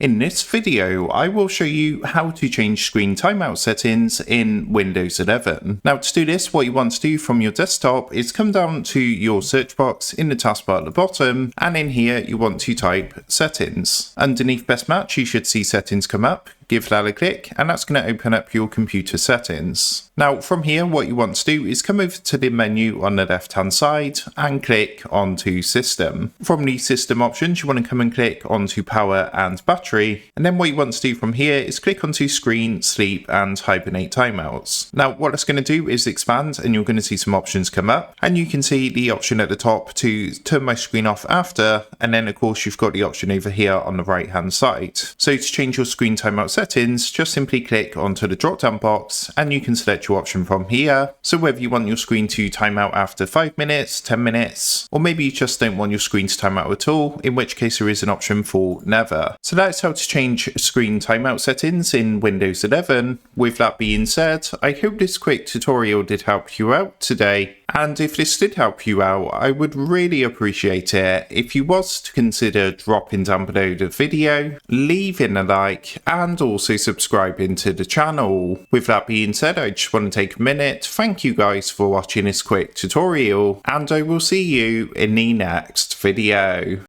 In this video, I will show you how to change screen timeout settings in Windows 11. Now to do this, what you want to do from your desktop is come down to your search box in the taskbar at the bottom, and in here you want to type settings. Underneath best match you should see settings come up. Give that a click and that's going to open up your computer settings. Now from here what you want to do is come over to the menu on the left hand side and click onto system. From the system options you want to come and click onto power and battery, and then what you want to do from here is click onto screen, sleep and hibernate timeouts. Now what that's going to do is expand and you're going to see some options come up, and you can see the option at the top to turn my screen off after, and then of course you've got the option over here on the right hand side. So to change your screen timeout settings, just simply click onto the drop down box and you can select your option from here. So whether you want your screen to time out after 5 minutes, 10 minutes, or maybe you just don't want your screen to time out at all, in which case there is an option for never. So that's how to change screen timeout settings in Windows 11. With that being said, I hope this quick tutorial did help you out today. And if this did help you out, I would really appreciate it if you was to consider dropping down below the video, leaving a like, and also subscribing to the channel. With that being said, I just want to take a minute to thank you guys for watching this quick tutorial, and I will see you in the next video.